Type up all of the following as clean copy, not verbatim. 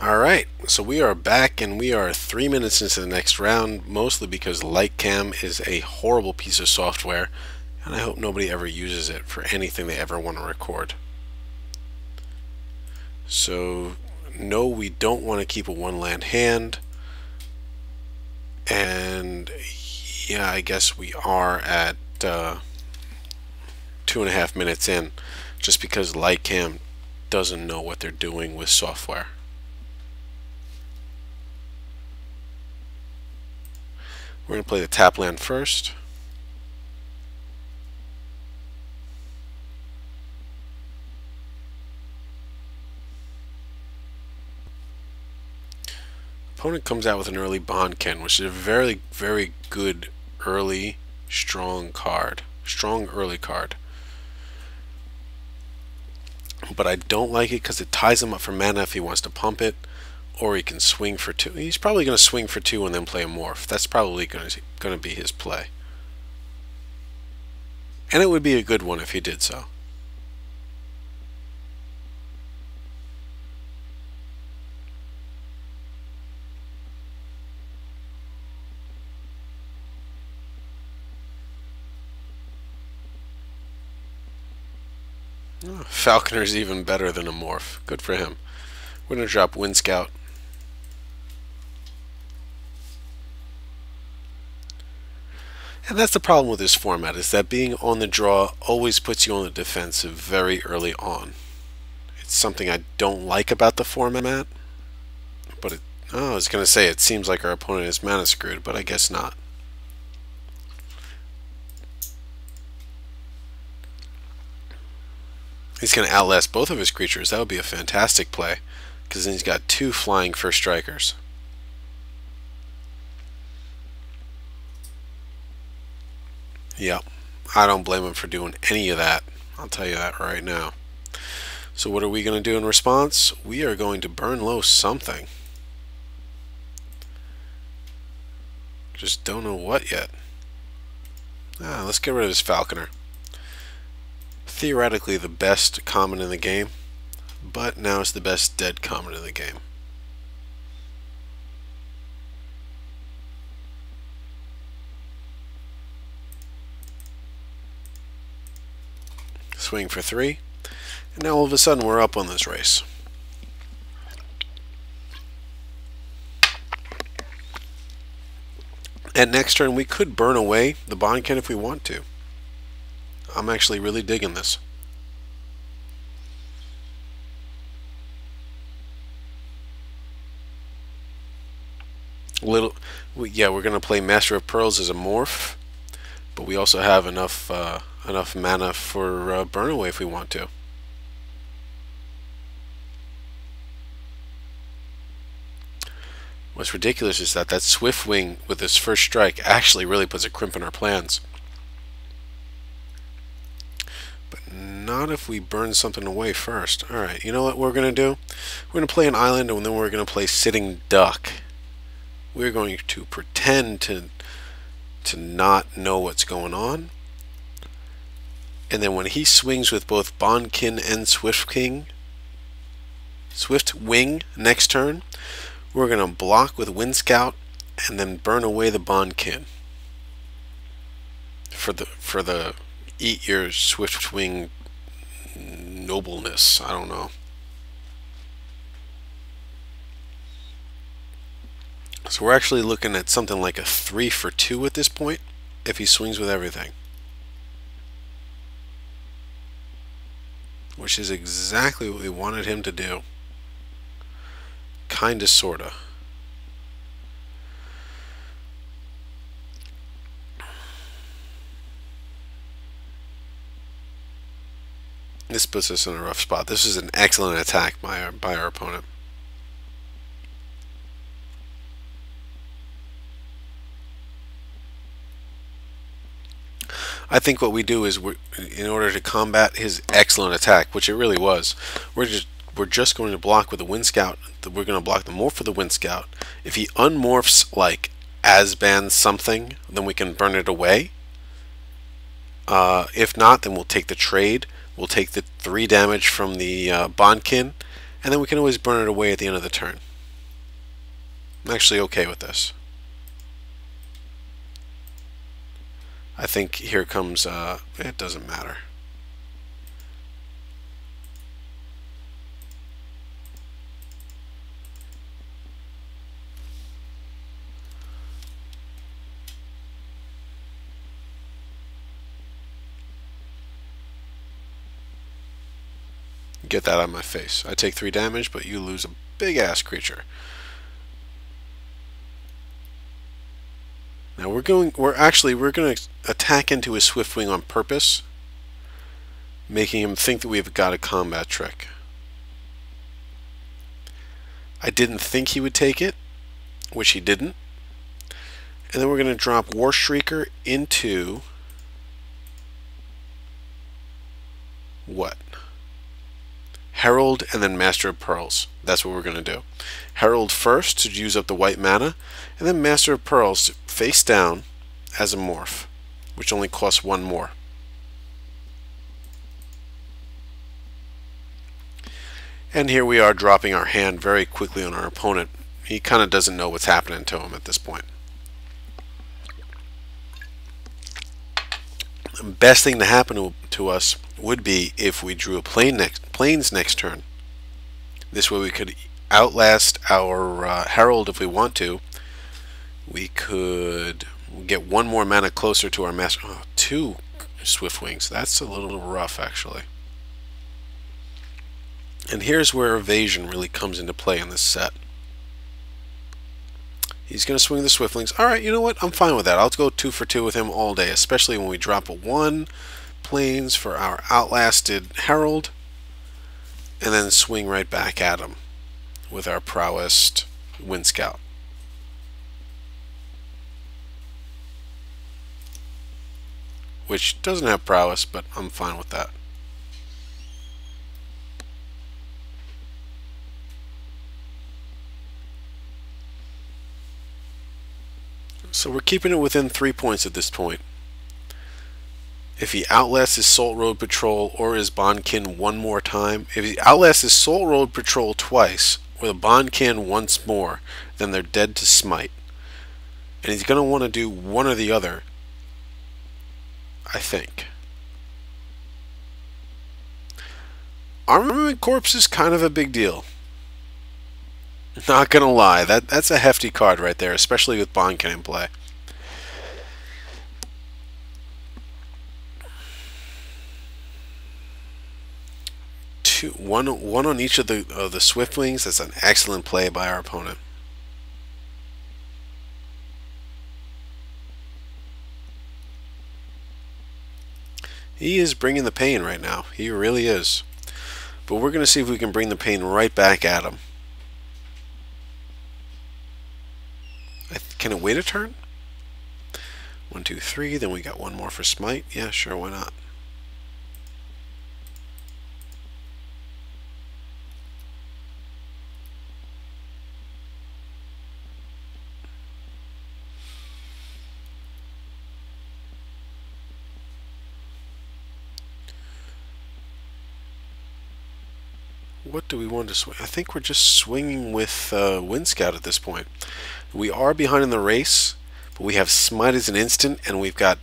Alright, so we are back and we are 3 minutes into the next round, mostly because Lightcam is a horrible piece of software, and I hope nobody ever uses it for anything they ever want to record. So, no, we don't want to keep a one-land hand, and yeah, I guess we are at 2.5 minutes in, just because Lightcam doesn't know what they're doing with software. We're going to play the tap land first. Opponent comes out with an early Bondkin, which is a very, very good early, strong card. Strong early card. But I don't like it because it ties him up for mana if he wants to pump it, or he can swing for 2. He's probably going to swing for 2 and then play a morph. That's probably going to be his play. And it would be a good one if he did so. Oh, Falconer's even better than a morph. Good for him. We're going to drop Wind Scout. And that's the problem with this format, is that being on the draw always puts you on the defensive very early on. It's something I don't like about the format, but I was going to say it seems like our opponent is mana screwed, but I guess not. He's going to outlast both of his creatures. That would be a fantastic play, because then he's got 2 flying first strikers. Yep, I don't blame him for doing any of that. I'll tell you that right now. So what are we going to do in response? We are going to burn low something. Just don't know what yet. Let's get rid of this Falconer. Theoretically the best common in the game, but now it's the best dead common in the game. Swing for 3, and now all of a sudden we're up on this race. And next turn we could burn away the Bondkin if we want to. I'm actually really digging this. Yeah, we're going to play Master of Pearls as a morph, but we also have enough mana for burn away if we want to. What's ridiculous is that Swift Wing with his first strike actually really puts a crimp in our plans. But not if we burn something away first. Alright, you know what we're going to do? We're going to play an island, and then we're going to play Sitting Duck. We're going to pretend to not know what's going on. And then when he swings with both Bondkin and Swift Wing next turn, we're going to block with Wind Scout and then burn away the Bondkin for the eat your Swift Wing nobleness. I don't know. So we're actually looking at something like a 3 for 2 at this point if he swings with everything, which is exactly what we wanted him to do. Kinda, sorta. This puts us in a rough spot. This is an excellent attack by our opponent. I think what we do is, in order to combat his excellent attack, which it really was, we're just going to block with the Wind Scout. We're going to block the morph for the Wind Scout. If he unmorphs like Asban something, then we can burn it away. If not, then we'll take the trade. We'll take the 3 damage from the Bondkin, and then we can always burn it away at the end of the turn. I'm actually okay with this. I think here comes, it doesn't matter. Get that out of my face. I take 3 damage, but you lose a big-ass creature. Now we're going to attack into his Swiftwing on purpose, making him think that we've got a combat trick. I didn't think he would take it, which he didn't. And then we're going to drop War Shrieker into what? Herald and then Master of Pearls. That's what we're going to do. Herald first to use up the white mana, and then Master of Pearls face down as a morph, which only costs 1 more. And here we are dropping our hand very quickly on our opponent. He kind of doesn't know what's happening to him at this point. The best thing to happen to us would be if we drew a plains next turn. This way we could outlast our Herald if we want to. We could get 1 more mana closer to our master. Oh, 2 Swiftwings. That's a little rough, actually. And here's where evasion really comes into play in this set. He's going to swing the Swiftwings. Alright, you know what? I'm fine with that. I'll go 2 for 2 with him all day, especially when we drop a 1 plains for our outlasted Herald, and then swing right back at him with our prowessed Wind Scout. Which doesn't have prowess, but I'm fine with that. So we're keeping it within 3 points at this point. If he outlasts his Salt Road Patrol or his Bondkin 1 more time, if he outlasts his Salt Road Patrol twice or the Bondkin once more, then they're dead to smite. And he's going to want to do one or the other, I think. Armament Corps is kind of a big deal. Not gonna lie, that's a hefty card right there, especially with Bondkin in play. One on each of the Swiftwings. That's an excellent play by our opponent. He is bringing the pain right now. He really is. But we're going to see if we can bring the pain right back at him. Can it wait a turn? 1, 2, 3. Then we got 1 more for smite. Yeah, sure, why not? What do we want to swing? I think we're just swinging with Wind Scout at this point. We are behind in the race, but we have Smite as an instant, and we've got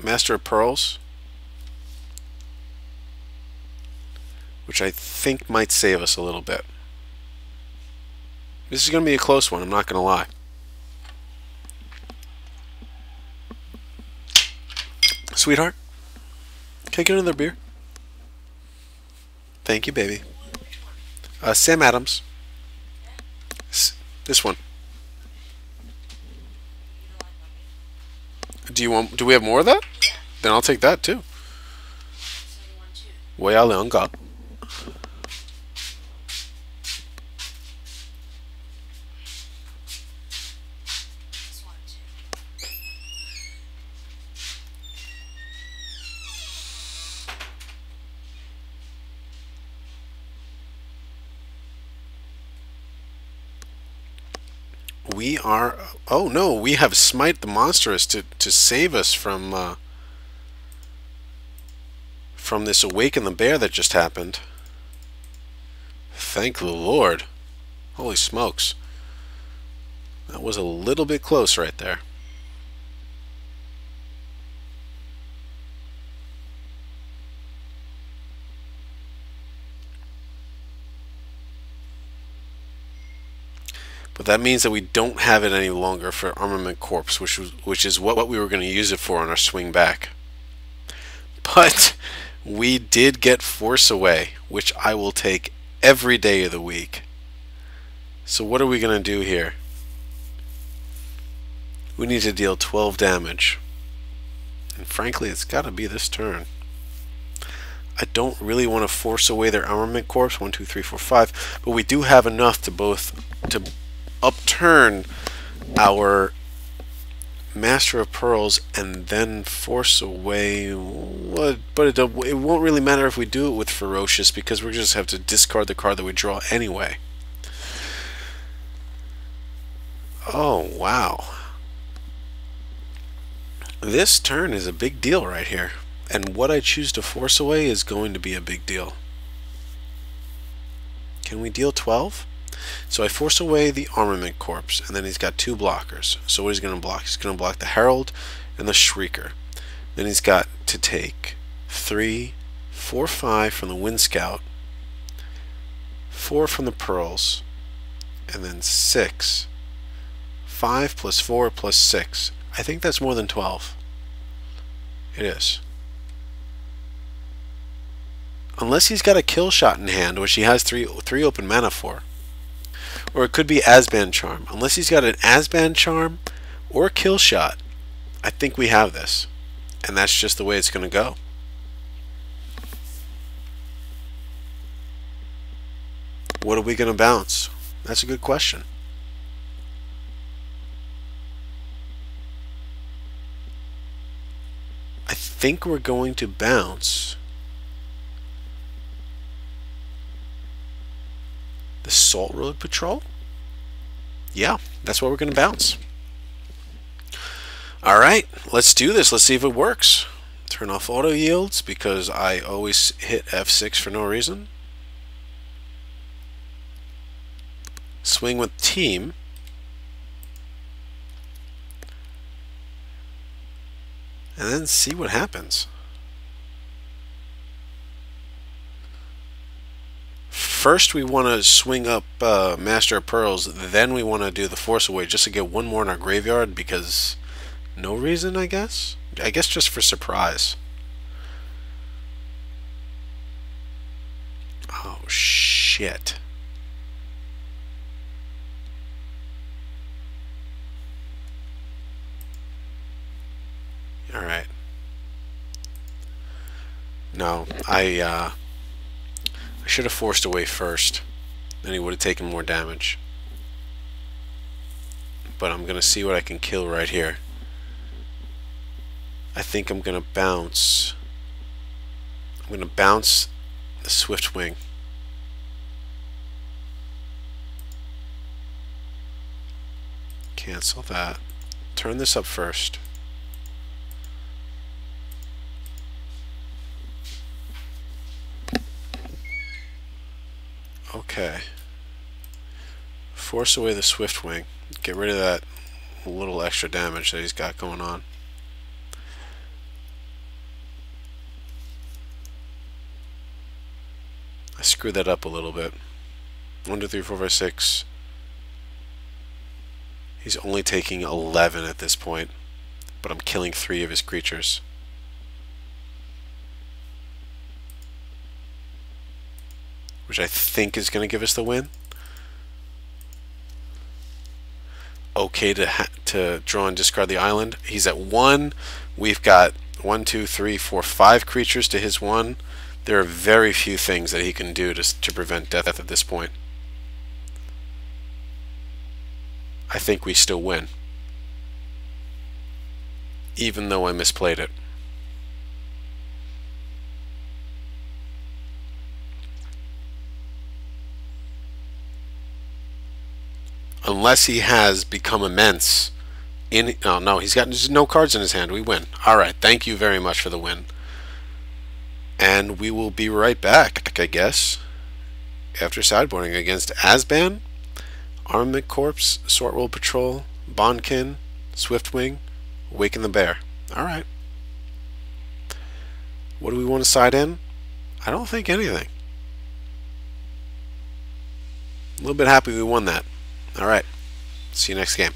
Master of Pearls, which I think might save us a little bit. This is going to be a close one, I'm not going to lie. Sweetheart, can I get another beer? Thank you, baby. Sam Adams. This one. Do we have more of that? Yeah. Then I'll take that too. Way I learn God. We are... Oh no, we have Smite the Monstrous to save us from this Awaken the Bear that just happened. Thank the Lord. Holy smokes. That was a little bit close right there. But that means that we don't have it any longer for Armament Corps, which is what we were going to use it for on our swing back. But we did get Force Away, which I will take every day of the week. So what are we going to do here? We need to deal 12 damage. And frankly, it's got to be this turn. I don't really want to force away their Armament Corps, 1, 2, 3, 4, 5, but we do have enough to upturn our Master of Pearls and then force away. But it won't really matter if we do it with Ferocious, because we just have to discard the card that we draw anyway. Oh, wow. This turn is a big deal right here. And what I choose to force away is going to be a big deal. Can we deal 12? So I force away the Armament Corps, and then he's got 2 blockers. So what is he going to block? He's going to block the Herald and the Shrieker. Then he's got to take 3, 4, 5 from the Wind Scout, 4 from the Pearls, and then 6. 5 plus 4 plus 6. I think that's more than 12. It is. Unless he's got a kill shot in hand, which he has 3 open mana for. Or it could be Asban Charm. Unless he's got an Asban Charm or a kill shot, I think we have this. And that's just the way it's going to go. What are we going to bounce? That's a good question. I think we're going to bounce the Salt Road Patrol. Yeah, that's what we're going to bounce. Alright, let's do this. Let's see if it works. Turn off auto yields because I always hit F6 for no reason. Swing with team. And then see what happens. First we want to swing up Master of Pearls, then we want to do the Force Away just to get 1 more in our graveyard, because no reason, I guess? I guess just for surprise. Oh shit. Alright. No, I should have forced away first. Then he would have taken more damage. But I'm going to see what I can kill right here. I think I'm going to bounce. I'm going to bounce the Swiftwing. Cancel that. Turn this up first. Okay. Force away the Swiftwing. Get rid of that little extra damage that he's got going on. I screwed that up a little bit. 1, 2, 3, 4, 5, 6. He's only taking 11 at this point, but I'm killing 3 of his creatures. Which I think is going to give us the win. Okay to draw and discard the island. He's at 1. We've got 1, 2, 3, 4, 5 creatures to his 1. There are very few things that he can do to prevent death at this point. I think we still win, even though I misplayed it. Unless he has become immense. Oh no, he's got no cards in his hand. We win. Alright, thank you very much for the win. And we will be right back, I guess, after sideboarding against Asban. Armament Corps, Sortwell Patrol, Bondkin, Swiftwing, Awaken the Bear. Alright. What do we want to side in? I don't think anything. A little bit happy we won that. Alright. See you next game.